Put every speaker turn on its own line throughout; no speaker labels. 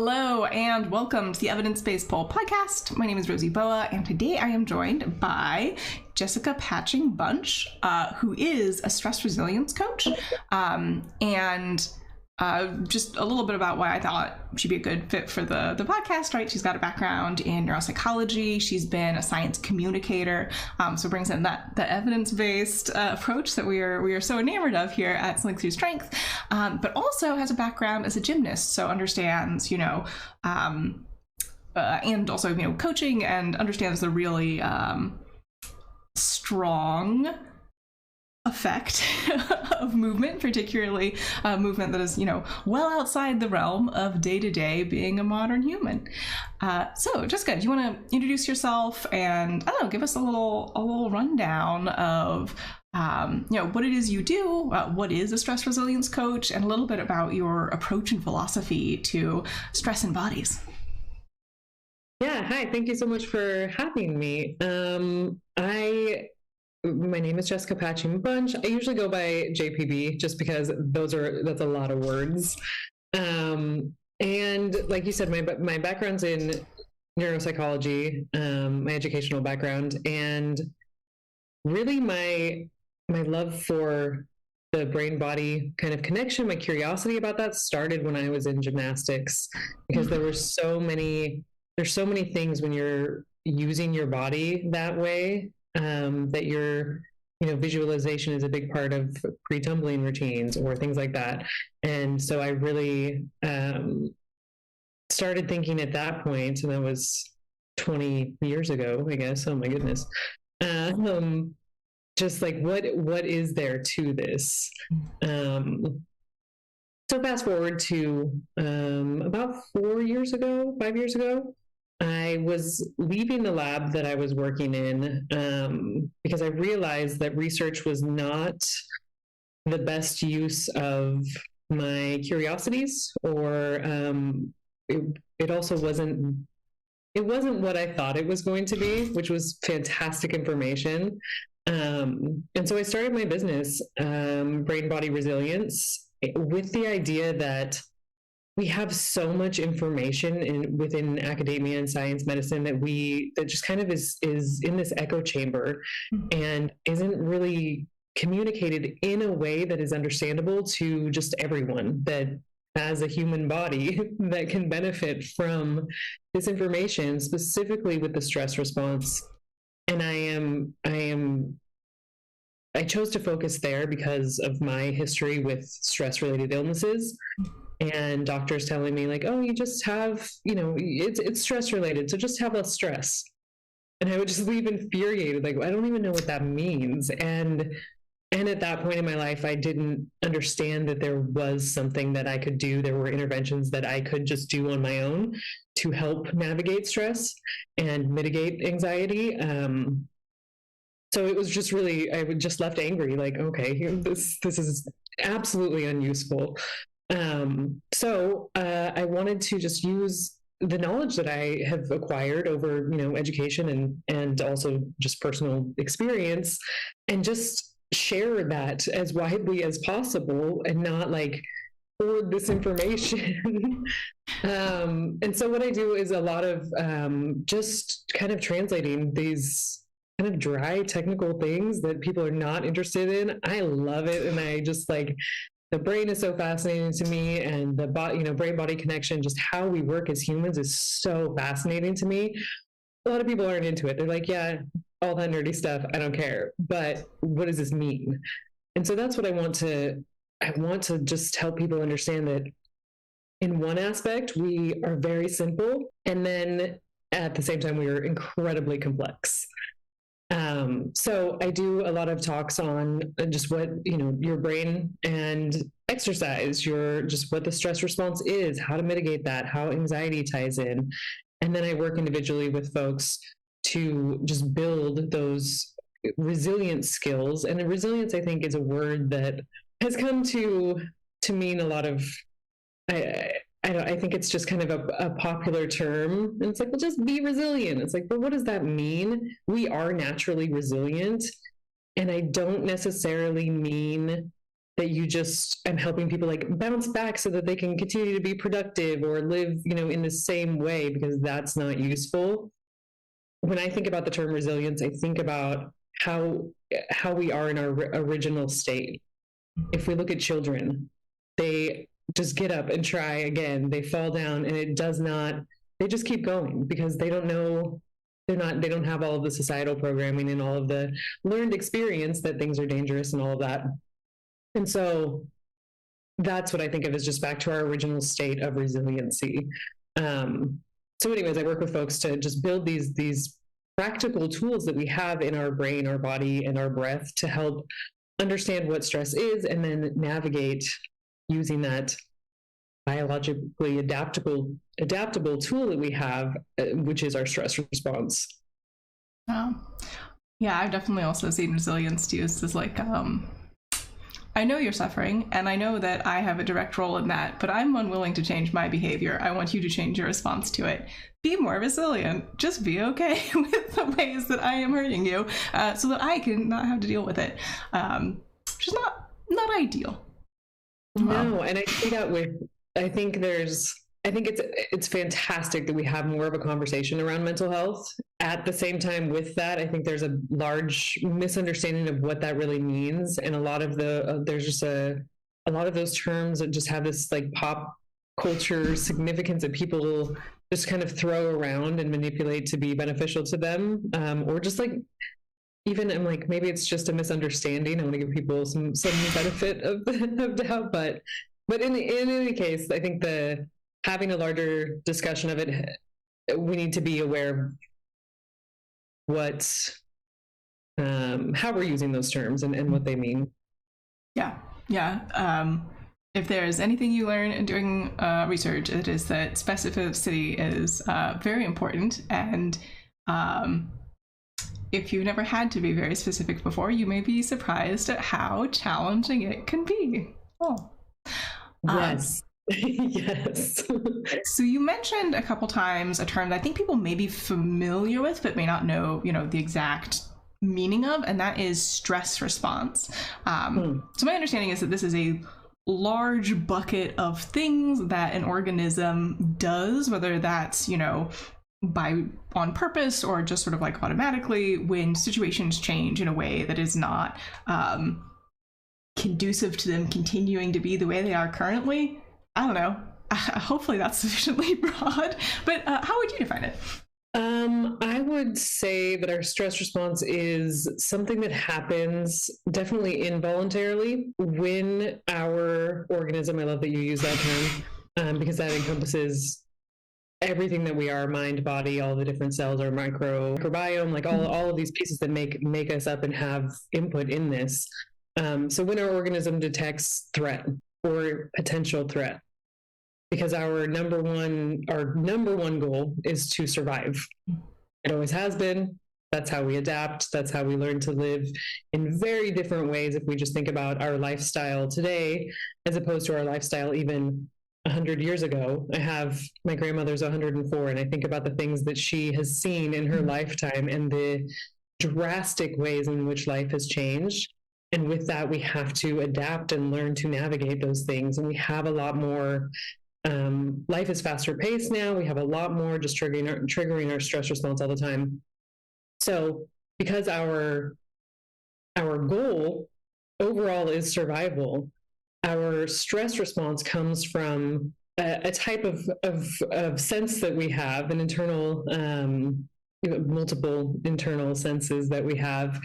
Hello and welcome to the Evidence-Based Poll podcast. My name is Rosie Boa, and today I am joined by Jessica Patching Bunch, who is a stress resilience coach, and just a little bit about why I thought she'd be a good fit for the podcast, right? She's got a background in neuropsychology. She's been a science communicator, so brings in that evidence-based approach that we are so enamored of here at Slink Through Strength, but also has a background as a gymnast, so understands, and also, coaching, and understands the really strong effect of movement, particularly movement that is, well outside the realm of day-to-day being a modern human. So Jessica, do you want to introduce yourself and, give us a little rundown of, what it is you do, what is a stress resilience coach, and a little bit about your approach and philosophy to stress in bodies.
Yeah, hi, thank you so much for having me. My name is Jessica Patching Bunch. I usually go by JPB just because that's a lot of words. And like you said, my background's in neuropsychology, my educational background, and really my love for the brain-body kind of connection, my curiosity about that started when I was in gymnastics, because there's so many things when you're using your body that way, that your visualization is a big part of pre-tumbling routines or things like that. And so I really started thinking at that point, and that was 20 years ago, I guess. Oh my goodness. Just like what is there to this? So fast forward to about 5 years ago, I was leaving the lab that I was working in because I realized that research was not the best use of my curiosities, or it also wasn't what I thought it was going to be, which was fantastic information. And so I started my business, Brain Body Resilience, with the idea that we have so much information within academia and science medicine that just kind of is in this echo chamber and isn't really communicated in a way that is understandable to just everyone that has a human body that can benefit from this information, specifically with the stress response. And I chose to focus there because of my history with stress-related illnesses. And doctors telling me like, oh, you just have, it's stress related, so just have less stress. And I would just leave infuriated, like, I don't even know what that means. And at that point in my life, I didn't understand that there was something that I could do. There were interventions that I could just do on my own to help navigate stress and mitigate anxiety. So it was just really, I was just left angry, like, okay, this is absolutely unuseful. So I wanted to just use the knowledge that I have acquired over, education and also just personal experience, and just share that as widely as possible and not like hoard this information. And so what I do is a lot of just kind of translating these kind of dry technical things that people are not interested in. I love it. And I just like, the brain is so fascinating to me, and the brain-body connection, just how we work as humans, is so fascinating to me. A lot of people aren't into it. They're like, yeah, all that nerdy stuff, I don't care. But what does this mean? And so that's what I want to just help people understand, that in one aspect, we are very simple, and then at the same time, we are incredibly complex. So I do a lot of talks on just what, your brain and exercise, just what the stress response is, how to mitigate that, how anxiety ties in. And then I work individually with folks to just build those resilient skills. And resilience, I think, is a word that has come to mean a lot of, I think it's just kind of a popular term. And it's like, well, just be resilient. It's like, but what does that mean? We are naturally resilient. And I don't necessarily mean that you just am helping people like bounce back so that they can continue to be productive or live, in the same way, because that's not useful. When I think about the term resilience, I think about how we are in our original state. If we look at children, they just get up and try again. They fall down and they just keep going because they don't know, they don't have all of the societal programming and all of the learned experience that things are dangerous and all of that. And so that's what I think of as just back to our original state of resiliency. So anyways, I work with folks to just build these practical tools that we have in our brain, our body, and our breath to help understand what stress is and then navigate using that biologically adaptable tool that we have, which is our stress response.
Yeah, I've definitely also seen resilience used as like, I know you're suffering, and I know that I have a direct role in that, but I'm unwilling to change my behavior. I want you to change your response to it. Be more resilient. Just be okay with the ways that I am hurting you, so that I can not have to deal with it, which is not ideal.
No, and I see that I think it's fantastic that we have more of a conversation around mental health. At the same time, with that, I think there's a large misunderstanding of what that really means, and a lot of there's just a lot of those terms that just have this like pop culture significance that people just kind of throw around and manipulate to be beneficial to them, or just like even I'm like maybe it's just a misunderstanding. I want to give people some benefit of doubt, but in any case, I think having a larger discussion of it, we need to be aware of how we're using those terms and what they mean.
Yeah. If there's anything you learn during research, it is that specificity is very important. And if you've never had to be very specific before, you may be surprised at how challenging it can be. Oh.
Yes. Yes.
So you mentioned a couple times a term that I think people may be familiar with, but may not know, the exact meaning of, and that is stress response. So my understanding is that this is a large bucket of things that an organism does, whether that's, on purpose or just sort of like automatically when situations change in a way that is not conducive to them continuing to be the way they are currently. I don't know. Hopefully that's sufficiently broad, but how would you define it?
I would say that our stress response is something that happens definitely involuntarily when our organism, I love that you use that term, because that encompasses everything that we are, mind, body, all the different cells, our microbiome, like all of these pieces that make us up and have input in this. So when our organism detects threat or potential threat, because our number one goal is to survive. It always has been. That's how we adapt. That's how we learn to live in very different ways. If we just think about our lifestyle today, as opposed to our lifestyle even 100 years ago. My grandmother's 104, and I think about the things that she has seen in her lifetime and the drastic ways in which life has changed. And with that, we have to adapt and learn to navigate those things. And we have a lot more, life is faster paced now. We have a lot more just triggering our stress response all the time. So because our goal overall is survival, our stress response comes from a type of sense that we have, an internal, multiple internal senses that we have,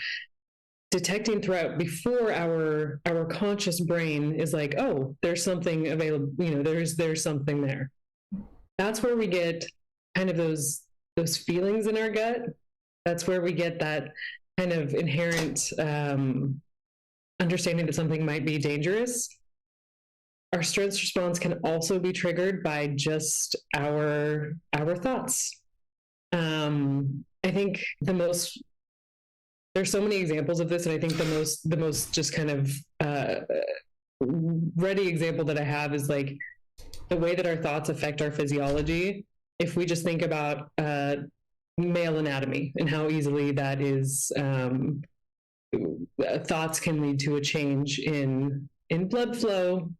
detecting threat before our conscious brain is like, oh, there's something available, there's something there. That's where we get kind of those feelings in our gut. That's where we get that kind of inherent understanding that something might be dangerous. Our stress response can also be triggered by just our thoughts. I think there's so many examples of this, and I think the most just kind of ready example that I have is like the way that our thoughts affect our physiology. If we just think about male anatomy and how easily that is, thoughts can lead to a change in in blood flow,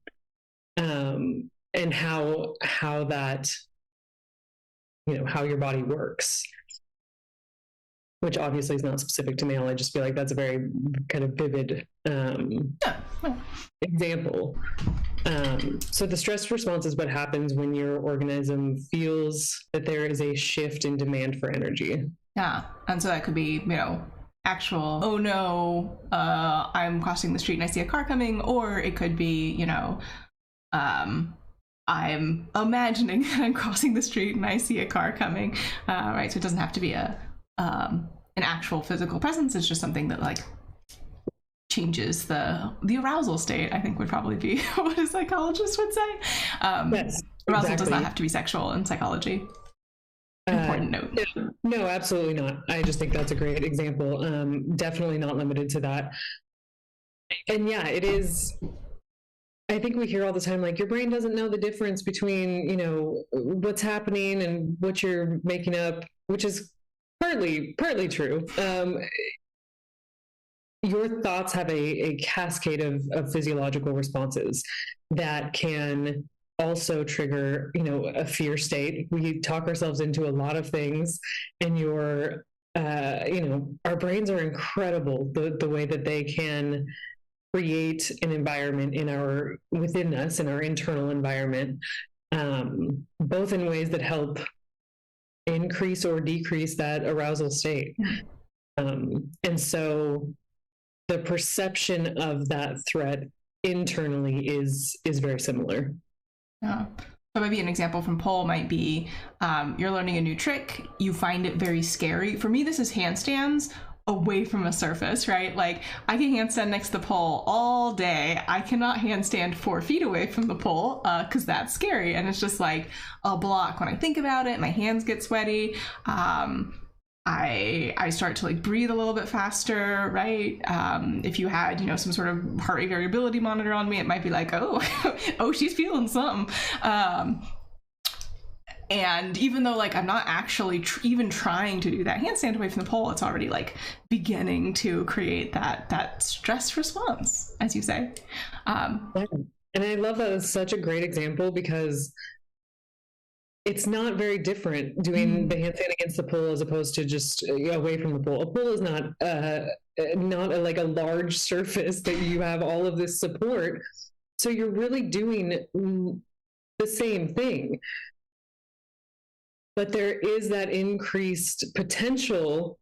and how that, how your body works, which obviously is not specific to male. I just feel like that's a very kind of vivid example. So the stress response is what happens when your organism feels that there is a shift in demand for energy.
Yeah. And so that could be, actual, oh no, I'm crossing the street and I see a car coming, or it could be, I'm imagining that I'm crossing the street and I see a car coming, right? So it doesn't have to be an actual physical presence. It's just something that like changes the arousal state, I think would probably be what a psychologist would say.
Yes,
arousal
exactly.
does not have to be sexual in psychology. Important note.
No, absolutely not. I just think that's a great example. Definitely not limited to that. And yeah, it is. I think we hear all the time, like, your brain doesn't know the difference between, what's happening and what you're making up, which is partly true. Your thoughts have a cascade of physiological responses that can also trigger, a fear state. We talk ourselves into a lot of things, and our brains are incredible, the way that they can create an environment within us, in our internal environment, both in ways that help increase or decrease that arousal state. And so the perception of that threat internally is very similar.
Yeah. So maybe an example from pole might be, you're learning a new trick, you find it very scary. For me, this is handstands away from a surface, right? Like, I can handstand next to the pole all day. I cannot handstand 4 feet away from the pole because that's scary. And it's just like a block when I think about it. My hands get sweaty. I start to like breathe a little bit faster, right? If you had, some sort of heart rate variability monitor on me, it might be like, oh, she's feeling something. And even though like I'm not actually even trying to do that handstand away from the pole, it's already like beginning to create that stress response, as you say.
And I love that. It's such a great example because it's not very different doing the handstand against the pole as opposed to just away from the pole. A pole is not like a large surface that you have all of this support. So you're really doing the same thing. But there is that increased potential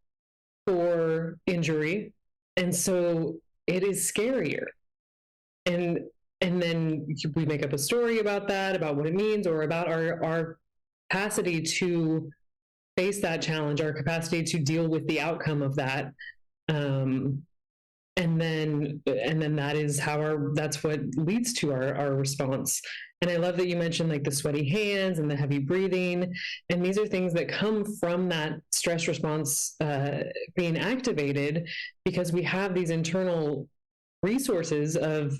for injury. And so it is scarier. And then we make up a story about that, about what it means, or about our capacity to face that challenge, our capacity to deal with the outcome of that. And then that's what leads to our response. And I love that you mentioned like the sweaty hands and the heavy breathing. And these are things that come from that stress response being activated because we have these internal resources of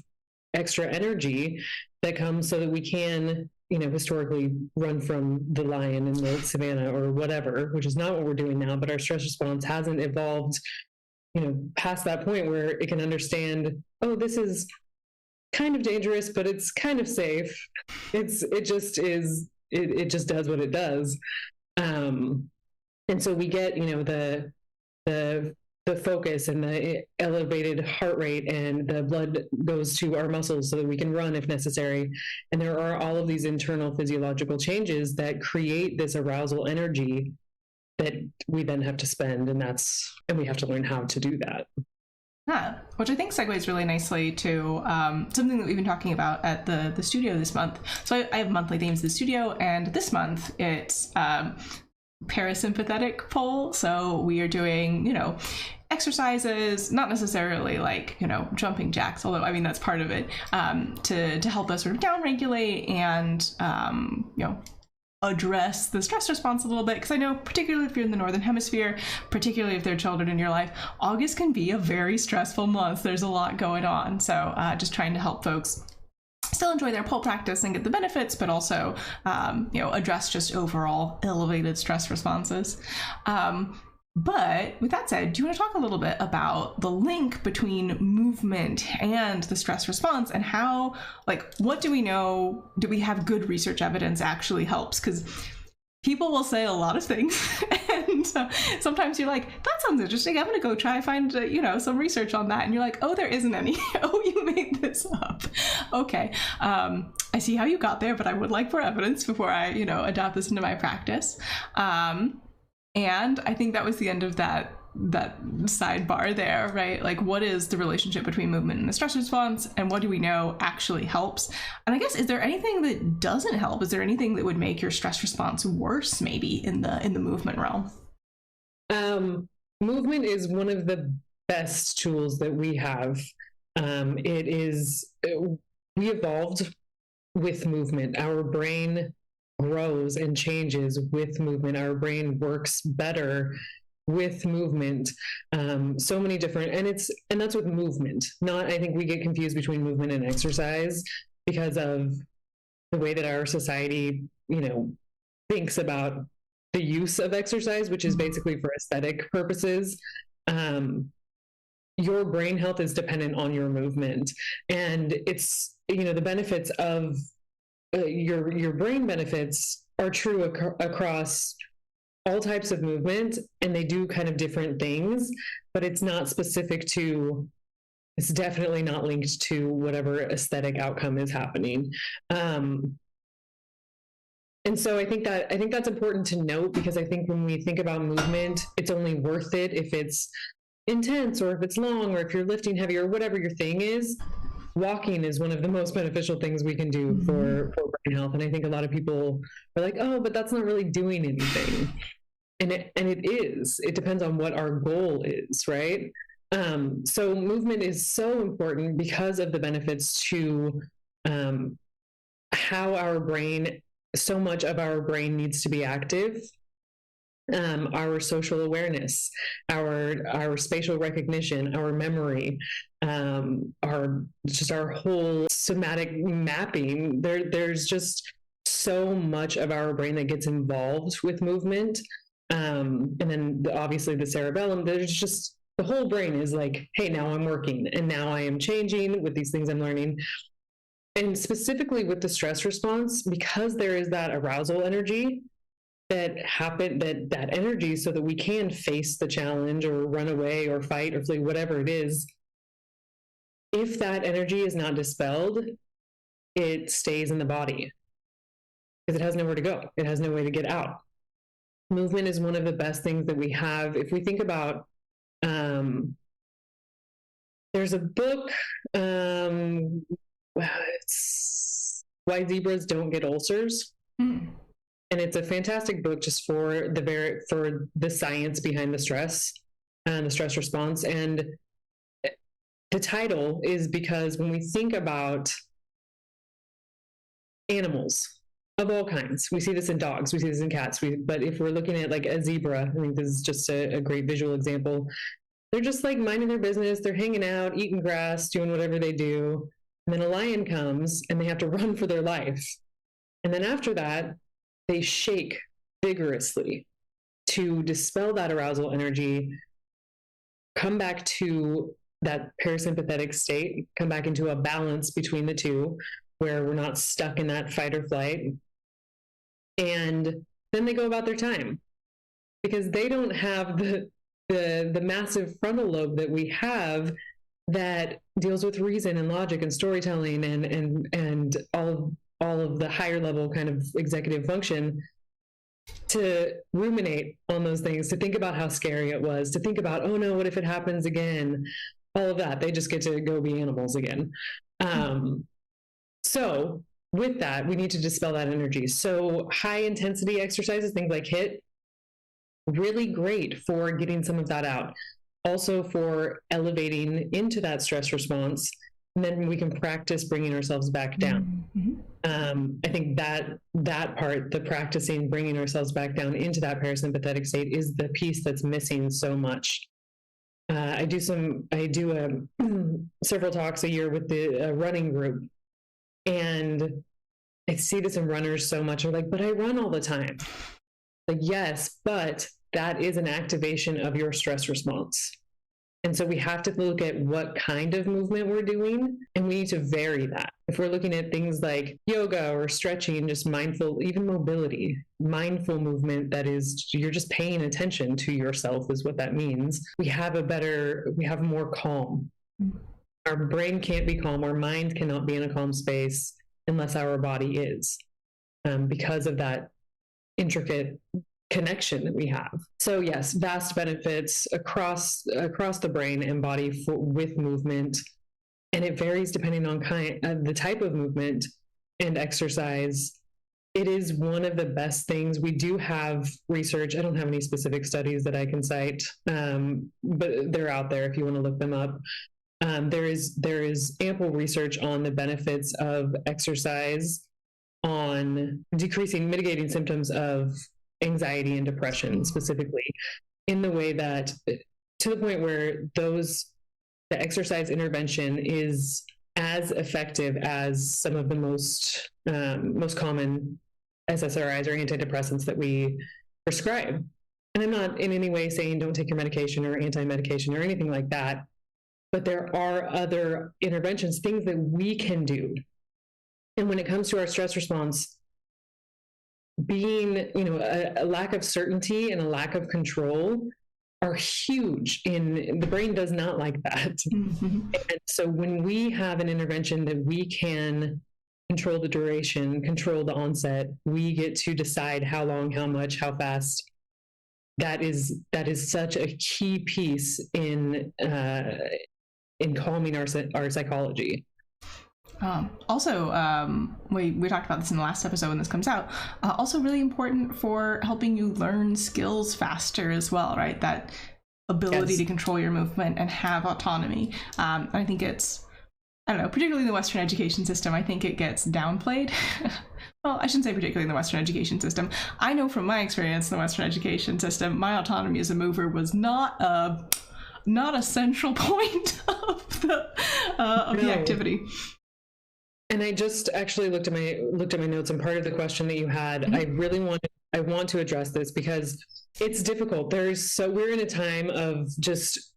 extra energy that come so that we can, historically run from the lion in the savannah or whatever, which is not what we're doing now, but our stress response hasn't evolved, past that point where it can understand, oh, this is kind of dangerous, but it's kind of safe. It just does what it does. And so we get, the focus and the elevated heart rate, and the blood goes to our muscles so that we can run if necessary. And there are all of these internal physiological changes that create this arousal energy that we then have to spend, and we have to learn how to do that.
Yeah, which I think segues really nicely to something that we've been talking about at the studio this month. So I have monthly themes in the studio, and this month it's parasympathetic pole. So we are doing, exercises, not necessarily like, jumping jacks, although I mean that's part of it, to help us sort of downregulate and address the stress response a little bit, because I know particularly if you're in the Northern Hemisphere, particularly if there are children in your life, August can be a very stressful month. There's a lot going on. So just trying to help folks still enjoy their pole practice and get the benefits, but also address just overall elevated stress responses. But with that said, do you want to talk a little bit about the link between movement and the stress response, and how, like, what do we know? Do we have good research evidence actually helps? Because people will say a lot of things, and sometimes you're like, that sounds interesting. I'm going to go try find, some research on that. And you're like, oh, there isn't any. Oh, you made this up. Okay. I see how you got there, but I would like more evidence before I, adopt this into my practice. And I think that was the end of that sidebar there, right? Like, what is the relationship between movement and the stress response, and what do we know actually helps? And I guess, is there anything that doesn't help? Is there anything that would make your stress response worse, maybe in the movement realm?
Movement is one of the best tools that we have. We evolved with movement. Our brain grows and changes with movement. Our brain works better with movement. So many different, and that's with movement. Not, I think we get confused between movement and exercise because of the way that our society, thinks about the use of exercise, which is basically for aesthetic purposes. Your brain health is dependent on your movement, and it's, the benefits of your brain benefits are true across all types of movement, and they do kind of different things, but it's definitely not linked to whatever aesthetic outcome is happening. And so I think that's important to note, because I think when we think about movement, it's only worth it if it's intense, or if it's long, or if you're lifting heavy, or whatever your thing is. Walking is one of the most beneficial things we can do for brain health. And I think a lot of people are like, oh, but that's not really doing anything. And it is. It depends on what our goal is, right? So movement is so important because of the benefits to how our brain, so much of our brain needs to be active. Our social awareness, our spatial recognition, our memory, our whole somatic mapping. There's just so much of our brain that gets involved with movement. And then obviously the cerebellum, there's just, the whole brain is like, hey, now I'm working, and now I am changing with these things I'm learning. And specifically with the stress response, because there is that arousal energy that energy, so that we can face the challenge or run away or fight or flee, whatever it is. If that energy is not dispelled, it stays in the body because it has nowhere to go. It has no way to get out. Movement is one of the best things that we have. If we think about, there's a book, it's Why Zebras Don't Get Ulcers. And it's a fantastic book just for the science behind the stress and the stress response. And the title is because when we think about animals of all kinds, we see this in dogs, we see this in cats, but if we're looking at like a zebra, I think this is just a great visual example. They're just like minding their business. They're hanging out, eating grass, doing whatever they do. And then a lion comes and they have to run for their life. And then after that, they shake vigorously to dispel that arousal energy, come back to that parasympathetic state, come back into a balance between the two, where we're not stuck in that fight or flight. And then they go about their time, because they don't have the massive frontal lobe that we have that deals with reason and logic and storytelling and all of the higher level kind of executive function, to ruminate on those things, to think about how scary it was, to think about, oh no, what if it happens again? All of that. They just get to go be animals again. So with that, we need to dispel that energy. So high intensity exercises, things like HIIT, really great for getting some of that out. Also for elevating into that stress response, and then we can practice bringing ourselves back down. I think that part, the practicing bringing ourselves back down into that parasympathetic state, is the piece that's missing so much. I do several talks a year with the running group, and I see this in runners so much. They're like, but I run all the time. Like, yes, but that is an activation of your stress response. And so we have to look at what kind of movement we're doing, and we need to vary that. If we're looking at things like yoga or stretching, just mindful, even mobility, mindful movement, that is, you're just paying attention to yourself is what that means. We have more calm. Our brain can't be calm. Our mind cannot be in a calm space unless our body is, because of that intricate connection that we have. So yes, vast benefits across the brain and body with movement, and it varies depending on the type of movement and exercise. It is one of the best things. We do have research. I don't have any specific studies that I can cite, but they're out there if you want to look them up. There is ample research on the benefits of exercise on mitigating symptoms of anxiety and depression, specifically, in the way that, to the point where the exercise intervention is as effective as some of the most common SSRIs or antidepressants that we prescribe. And I'm not in any way saying don't take your medication or anti-medication or anything like that, but there are other interventions, things that we can do. And when it comes to our stress response, being, a lack of certainty and a lack of control are huge. The brain does not like that. Mm-hmm. And so when we have an intervention that we can control the duration, control the onset, we get to decide how long, how much, how fast. That is such a key piece in calming our psychology.
We talked about this in the last episode when this comes out. Also really important for helping you learn skills faster as well, right? That ability to control your movement and have autonomy. I think it's, particularly in the Western education system, I think it gets downplayed. Well, I shouldn't say particularly in the Western education system. I know from my experience in the Western education system, my autonomy as a mover was not a central point of the activity.
And I just actually looked at my notes, and part of the question that you had, mm-hmm. I want to address this because it's difficult. We're in a time of just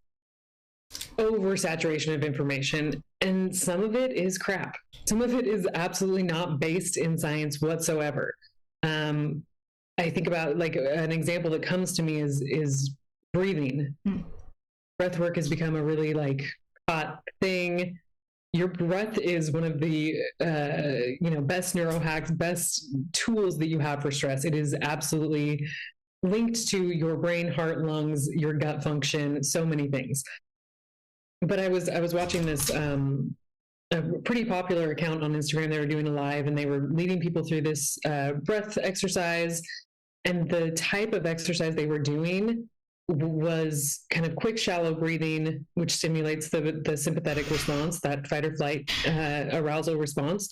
oversaturation of information, and some of it is crap. Some of it is absolutely not based in science whatsoever. I think about, like, an example that comes to me is breathing. Breath work has become a really hot thing. Your breath is one of the best neurohacks, best tools that you have for stress. It is absolutely linked to your brain, heart, lungs, your gut function, so many things. But I was watching this a pretty popular account on Instagram. They were doing a live, and they were leading people through this breath exercise, and the type of exercise they were doing was kind of quick, shallow breathing, which stimulates the sympathetic response, that fight or flight arousal response.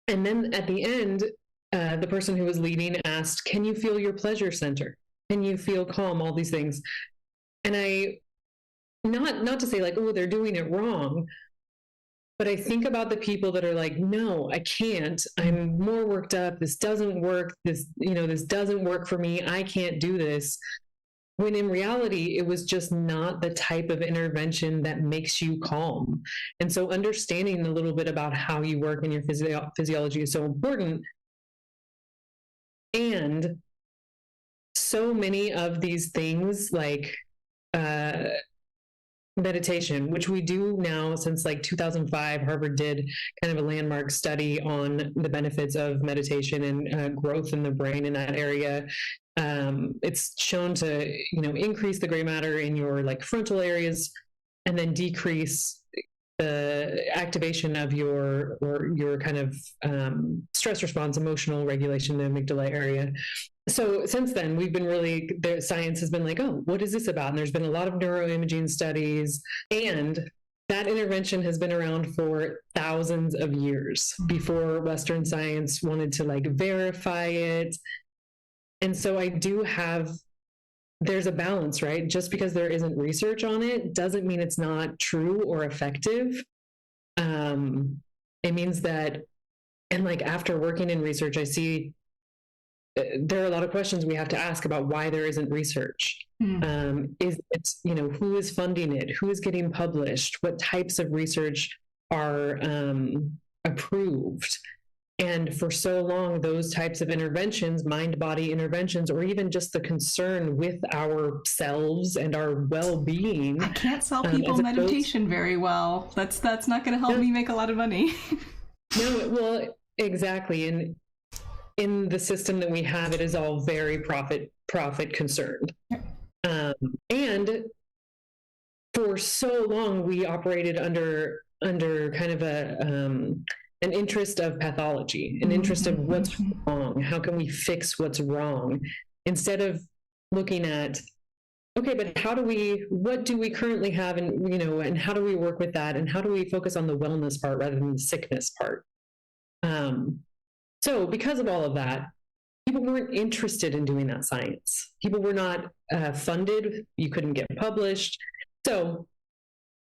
And then at the end, the person who was leading asked, "Can you feel your pleasure center? Can you feel calm?" All these things. And I, not to say oh, they're doing it wrong, but I think about the people that are like, "No, I can't. I'm more worked up. This doesn't work. This doesn't work for me. I can't do this." When in reality, it was just not the type of intervention that makes you calm. And so understanding a little bit about how you work and your physiology is so important. And so many of these things, like meditation, which we do now since 2005, Harvard did kind of a landmark study on the benefits of meditation and growth in the brain in that area. It's shown to, increase the gray matter in your frontal areas, and then decrease the activation of your kind of stress response, emotional regulation, the amygdala area. So since then, we've been science has been oh, what is this about? And there's been a lot of neuroimaging studies, and that intervention has been around for thousands of years before Western science wanted to verify it. And so there's a balance, right? Just because there isn't research on it doesn't mean it's not true or effective. It means that, and after working in research, I see there are a lot of questions we have to ask about why there isn't research. Is it, who is funding it? Who is getting published? What types of research are approved? And for so long, those types of interventions, mind-body interventions, or even just the concern with ourselves and our well-being.
I can't sell people meditation very well. That's not going to help me make a lot of money.
No, well, exactly. And in the system that we have, it is all very profit concerned. And for so long, we operated under kind of an interest of pathology, an interest of what's wrong. How can we fix what's wrong? Instead of looking at, okay, but what do we currently have? And how do we work with that? And how do we focus on the wellness part rather than the sickness part? So because of all of that, people weren't interested in doing that science. People were not funded. You couldn't get published. So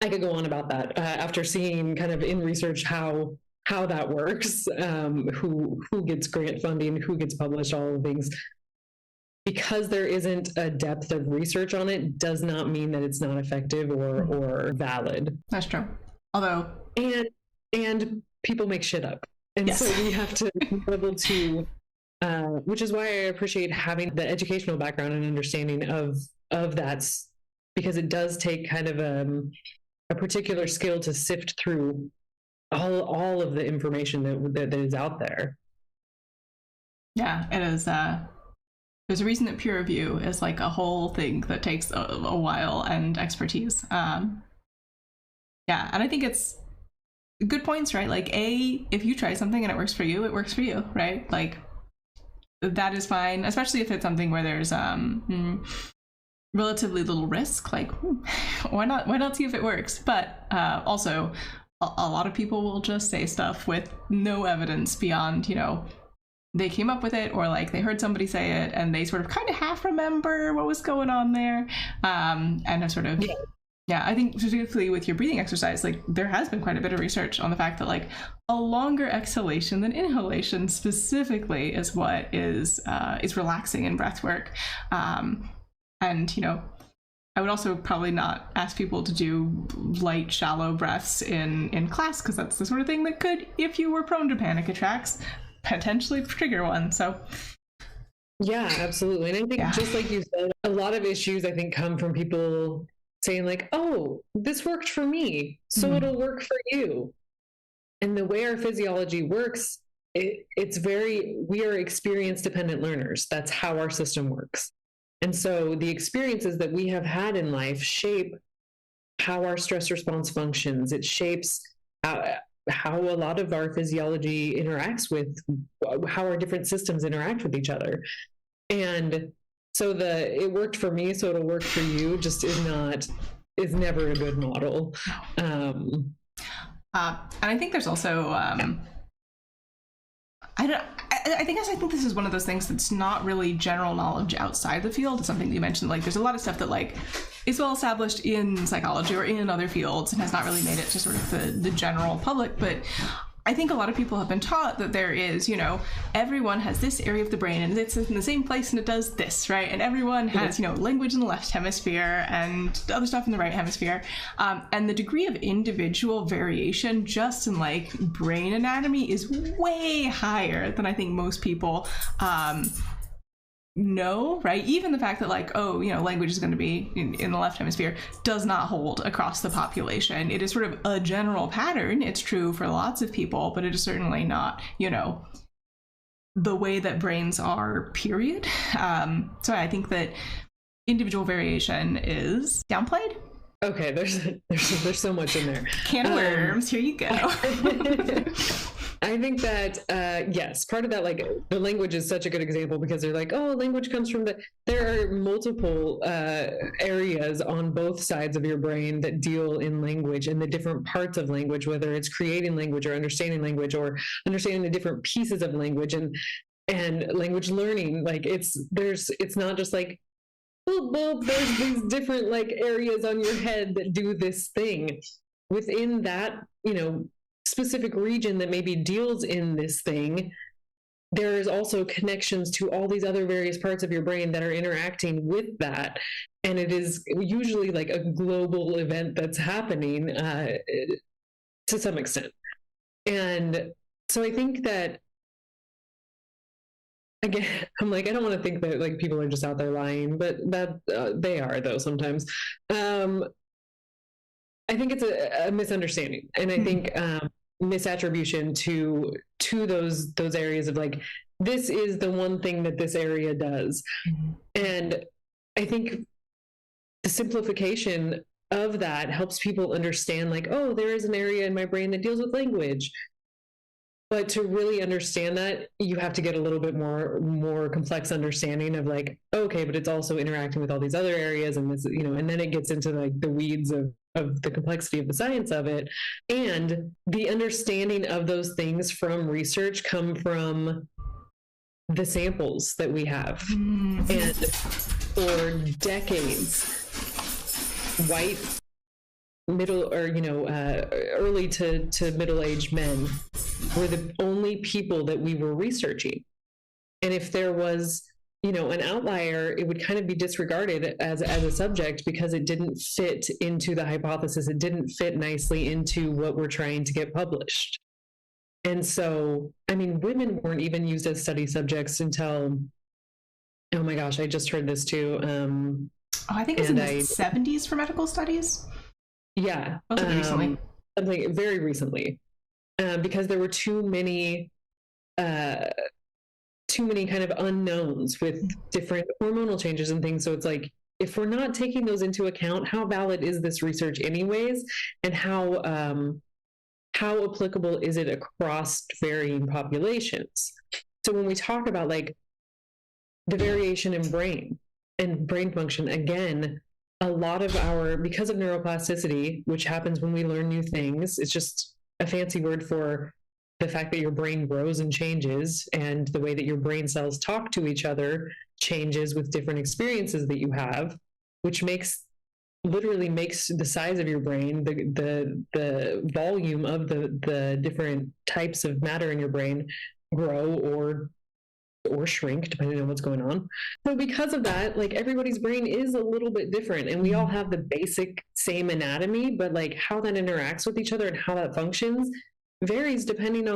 I could go on about that after seeing kind of in research how that works, who gets grant funding, who gets published, all the things. Because there isn't a depth of research on it does not mean that it's not effective or valid.
That's true. Although
and people make shit up. And yes. So we have to be able to which is why I appreciate having the educational background and understanding of that, because it does take kind of a particular skill to sift through all of the information that is out there.
Yeah, it is. There's a reason that peer review is like a whole thing that takes a while and expertise. Yeah, and I think it's good points, right? Like, if you try something and it works for you, it works for you, right? Like, that is fine, especially if it's something where there's relatively little risk. Like, why not see if it works? But also, a lot of people will just say stuff with no evidence beyond, they came up with it, or like they heard somebody say it and they sort of kind of half remember what was going on there, and have sort of I think specifically with your breathing exercise, like there has been quite a bit of research on the fact that like a longer exhalation than inhalation specifically is what is relaxing in breath work. And I would also probably not ask people to do light, shallow breaths in class, because that's the sort of thing that could, if you were prone to panic attacks, potentially trigger one. So
yeah, absolutely. And I think just like you said, a lot of issues I think come from people saying like, oh, this worked for me, so it'll work for you. And the way our physiology works, we are experience dependent learners. That's how our system works. And so the experiences that we have had in life shape how our stress response functions. It shapes how a lot of our physiology interacts with how our different systems interact with each other. And so it worked for me, so it'll work for you just is never a good model.
And I think there's also, I think this is one of those things that's not really general knowledge outside the field. It's something that you mentioned, like there's a lot of stuff that like is well established in psychology or in other fields and has not really made it to sort of the general public. But I think a lot of people have been taught that there is, everyone has this area of the brain and it's in the same place and it does this, right? And everyone has, language in the left hemisphere and the other stuff in the right hemisphere. And the degree of individual variation just in like brain anatomy is way higher than I think most people know, right? Even the fact that like, language is going to be in the left hemisphere does not hold across the population. It is sort of a general pattern. It's true for lots of people, but it is certainly not, the way that brains are, period. So I think that individual variation is downplayed.
Okay, there's so much in there.
Can of worms, here you go.
I think that, yes, part of that, like the language is such a good example because they're like, oh, language comes from there are multiple areas on both sides of your brain that deal in language and the different parts of language, whether it's creating language or understanding the different pieces of language and language learning. Like it's not just like, well, there's these different like areas on your head that do this thing within that, specific region that maybe deals in this thing. there's also connections to all these other various parts of your brain that are interacting with that. And it is usually like a global event that's happening to some extent. And so I think that, again, I'm like, I don't want to think that like people are just out there lying, but that they are, though, sometimes. I think it's a misunderstanding. And I think misattribution to those areas of like, this is the one thing that this area does. And I think the simplification of that helps people understand like, oh, there is an area in my brain that deals with language. But to really understand that, you have to get a little bit more complex understanding of like, okay, but it's also interacting with all these other areas, and this, you know, and then it gets into like the weeds of the complexity of the science of it. And the understanding of those things from research come from the samples that we have. And for decades, white middle or early to middle-aged men were the only people that we were researching. And if there was an outlier, it would kind of be disregarded as a subject because it didn't fit into the hypothesis. It didn't fit nicely into what we're trying to get published. And so, I mean, women weren't even used as study subjects until, oh my gosh, I just heard this too.
I think it's in the 70s for medical studies.
Yeah.
Recently.
Something very recently. Because there were too many kind of unknowns with different hormonal changes and things. So it's like, if we're not taking those into account, how valid is this research anyways? And how applicable is it across varying populations? So when we talk about like the variation in brain and brain function, again, a lot of because of neuroplasticity, which happens when we learn new things, it's just a fancy word for the fact that your brain grows and changes, and the way that your brain cells talk to each other changes with different experiences that you have, which literally makes the size of your brain, the volume of the different types of matter in your brain grow or shrink depending on what's going on. So because of that, like, everybody's brain is a little bit different, and we all have the basic same anatomy, but like how that interacts with each other and how that functions varies depending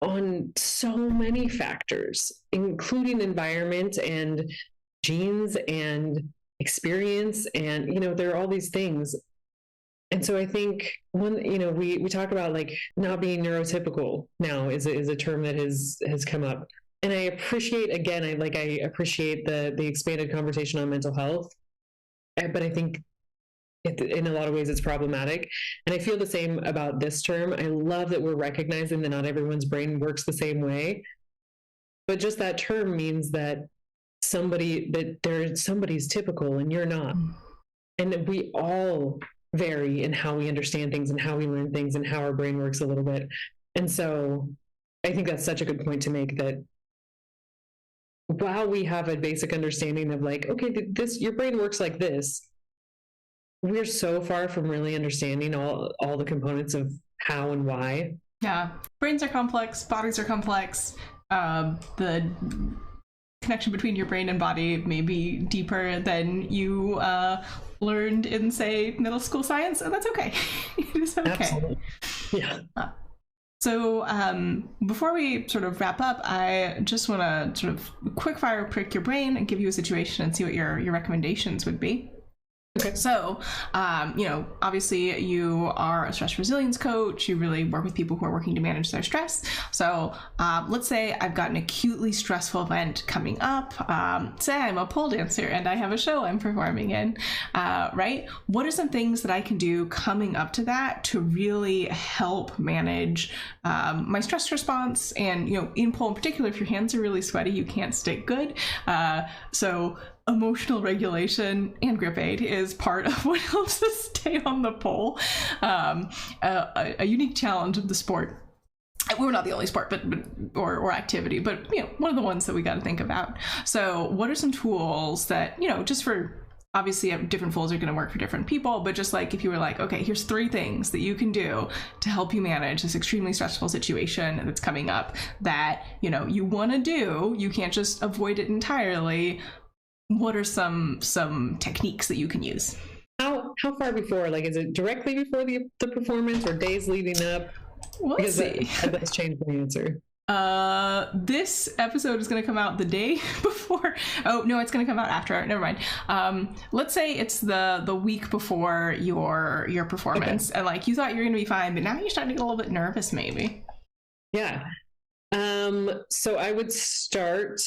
on so many factors, including environment and genes and experience, and there are all these things. And so I think we talk about like not being neurotypical now is a term that has come up. And I appreciate, again, I appreciate the expanded conversation on mental health, but I think in a lot of ways it's problematic. And I feel the same about this term. I love that we're recognizing that not everyone's brain works the same way, but just that term means that somebody's typical and you're not. And that we all vary in how we understand things and how we learn things and how our brain works a little bit. And so I think that's such a good point to make, that while we have a basic understanding of like, okay, your brain works like this, we're so far from really understanding all the components of how and why.
Yeah. Brains are complex, bodies are complex. The connection between your brain and body may be deeper than you learned in, say, middle school science, and that's okay. It is okay.
Absolutely. Yeah.
So before we sort of wrap up, I just want to sort of quick fire prick your brain and give you a situation and see what your recommendations would be.
Okay.
So, obviously you are a stress resilience coach. You really work with people who are working to manage their stress. So let's say I've got an acutely stressful event coming up. Say I'm a pole dancer and I have a show I'm performing in, right? What are some things that I can do coming up to that to really help manage my stress response? And, in pole in particular, if your hands are really sweaty, you can't stick good. So emotional regulation and grip aid is part of what helps us stay on the pole. A unique challenge of the sport. We're not the only sport, or activity, but one of the ones that we got to think about. So, what are some tools that just for obviously different folds are going to work for different people, but just like if you were like, okay, here's 3 things that you can do to help you manage this extremely stressful situation that's coming up that, you know, you want to do, you can't just avoid it entirely. What are some techniques that you can use?
How far before? Like, is it directly before the performance or days leading up?
Let's see.
That's changed my answer.
This episode is going to come out the day before. Oh no, it's going to come out after. Never mind. Let's say it's the week before your performance, okay. And like you thought you were going to be fine, but now you're starting to get a little bit nervous, maybe.
Yeah. So I would start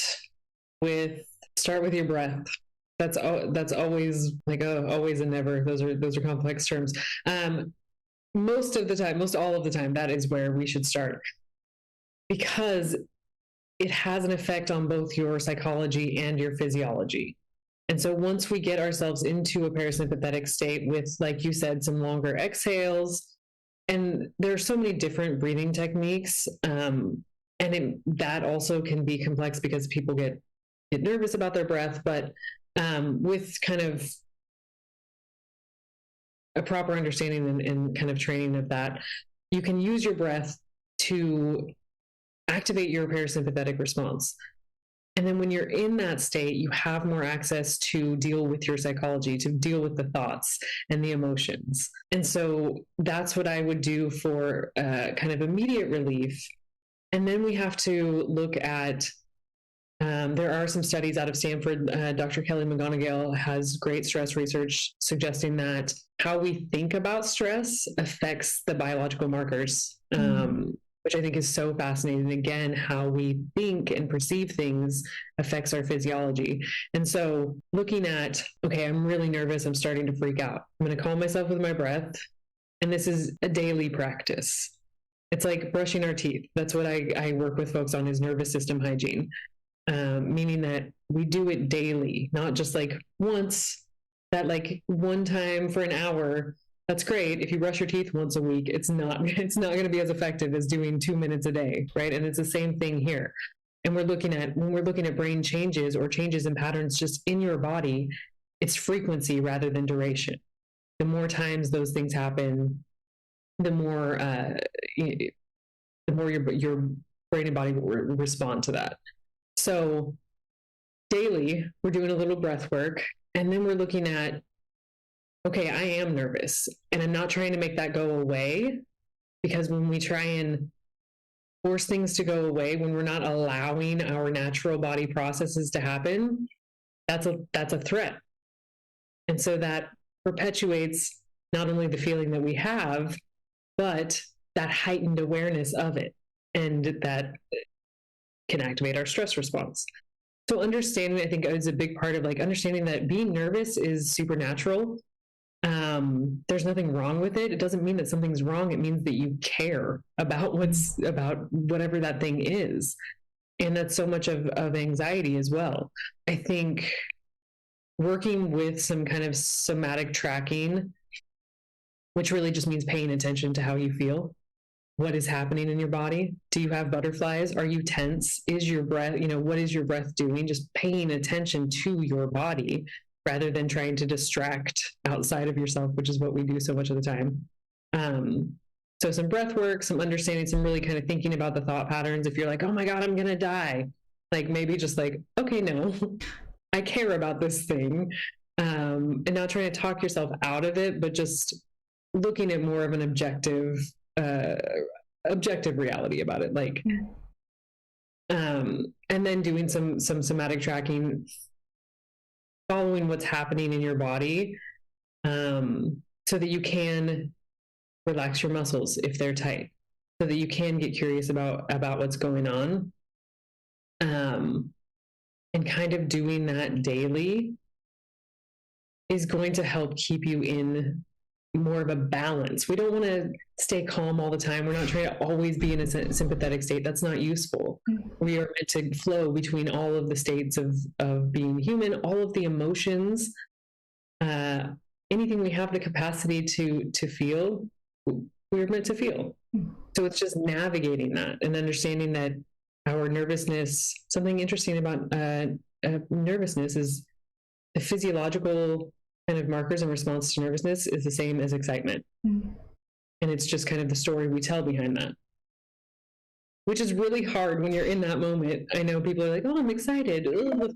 with your breath. That's always like always and never. Those are complex terms. Most all of the time, that is where we should start, because it has an effect on both your psychology and your physiology. And so once we get ourselves into a parasympathetic state with, like you said, some longer exhales, and there are so many different breathing techniques, that also can be complex because people get nervous about their breath, but with kind of a proper understanding and kind of training of that, you can use your breath to activate your parasympathetic response. And then when you're in that state, you have more access to deal with your psychology, to deal with the thoughts and the emotions. And so that's what I would do for kind of immediate relief. And then we have to look at, there are some studies out of Stanford. Dr. Kelly McGonigal has great stress research suggesting that how we think about stress affects the biological markers, which I think is so fascinating. Again, how we think and perceive things affects our physiology. And so looking at, okay, I'm really nervous, I'm starting to freak out. I'm going to calm myself with my breath. And this is a daily practice. It's like brushing our teeth. That's what I work with folks on, is nervous system hygiene. Meaning that we do it daily, not just like once, that like one time for an hour. That's great. If you brush your teeth once a week, it's not going to be as effective as doing 2 minutes a day, right? And it's the same thing here. And when we're looking at brain changes or changes in patterns just in your body, it's frequency rather than duration. The more times those things happen, the more your brain and body will respond to that. So daily, we're doing a little breath work, and then we're looking at, okay, I am nervous, and I'm not trying to make that go away, because when we try and force things to go away, when we're not allowing our natural body processes to happen, that's a threat. And so that perpetuates not only the feeling that we have, but that heightened awareness of it, and that can activate our stress response. So understanding, I think, is a big part of like understanding that being nervous is supernatural. There's nothing wrong with it. It doesn't mean that something's wrong. It means that you care about whatever that thing is. And that's so much of anxiety as well. I think working with some kind of somatic tracking, which really just means paying attention to how you feel. What is happening in your body? Do you have butterflies? Are you tense? Is your breath, what is your breath doing? Just paying attention to your body rather than trying to distract outside of yourself, which is what we do so much of the time. So some breath work, some understanding, some really kind of thinking about the thought patterns. If you're like, oh my God, I'm going to die. Like maybe just like, okay, no, I care about this thing. And not trying to talk yourself out of it, but just looking at more of an objective reality about it, like, and then doing some somatic tracking, following what's happening in your body, so that you can relax your muscles if they're tight, so that you can get curious about what's going on, and kind of doing that daily is going to help keep you in more of a balance. We don't want to stay calm all the time. We're not trying to always be in a sympathetic state. That's not useful. We are meant to flow between all of the states of being human, all of the emotions, anything we have the capacity to feel, we're meant to feel. So it's just navigating that and understanding that our nervousness, something interesting about nervousness is the physiological kind of markers in response to nervousness is the same as excitement. And it's just kind of the story we tell behind that, which is really hard when you're in that moment. I know people are like, oh, I'm excited. Ugh.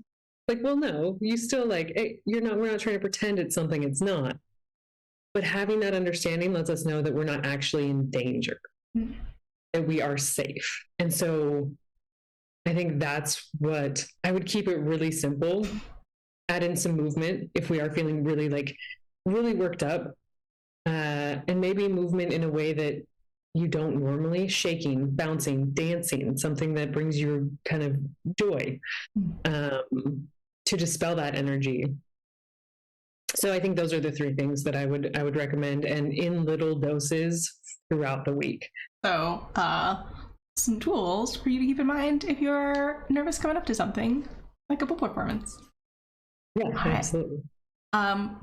Like, well, no, you still like, hey, we're not trying to pretend it's something it's not. But having that understanding lets us know that we're not actually in danger, that we are safe. And so I think that's what I would keep it really simple. Add in some movement if we are feeling really worked up, and maybe movement in a way that you don't normally, shaking, bouncing, dancing, something that brings you kind of joy, to dispel that energy. So I think those are the three things that I would recommend, and in little doses throughout the week.
So some tools for you to keep in mind if you're nervous coming up to something like a book performance.
Yeah, absolutely.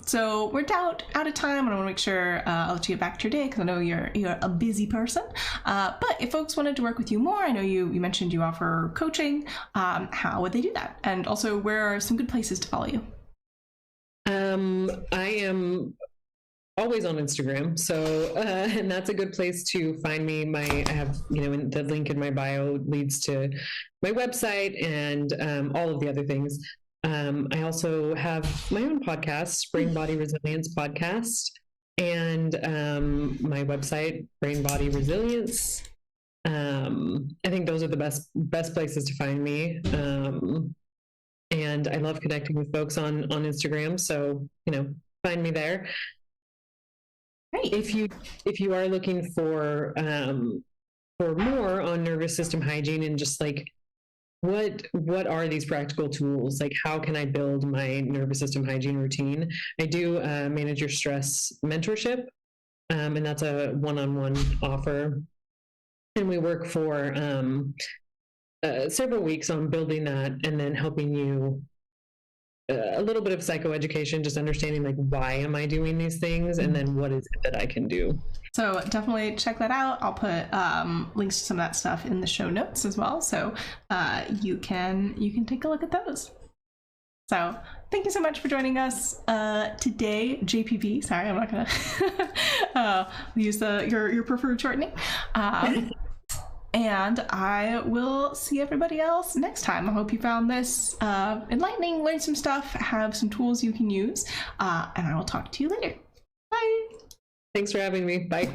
So we're out of time, and I want to make sure I'll let you get back to your day because I know you're a busy person. But if folks wanted to work with you more, I know you mentioned you offer coaching. How would they do that? And also, where are some good places to follow you?
I am always on Instagram, so and that's a good place to find me. I have, the link in my bio leads to my website and all of the other things. I also have my own podcast, Brain Body Resilience Podcast, and my website, Brain Body Resilience. I think those are the best places to find me. And I love connecting with folks on Instagram, so find me there.
Great.
If you are looking for more on nervous system hygiene and just like what are these practical tools? Like, how can I build my nervous system hygiene routine? I do manage your stress mentorship, and that's a one-on-one offer. And we work for several weeks on building that, and then helping you a little bit of psychoeducation, just understanding like, why am I doing these things? And then what is it that I can do?
So definitely check that out. I'll put links to some of that stuff in the show notes as well. So you can take a look at those. So thank you so much for joining us today, JPP. Sorry, I'm not gonna use your preferred shortening. And I will see everybody else next time. I hope you found this enlightening, learned some stuff, have some tools you can use, and I will talk to you later. Bye.
Thanks for having me. Bye.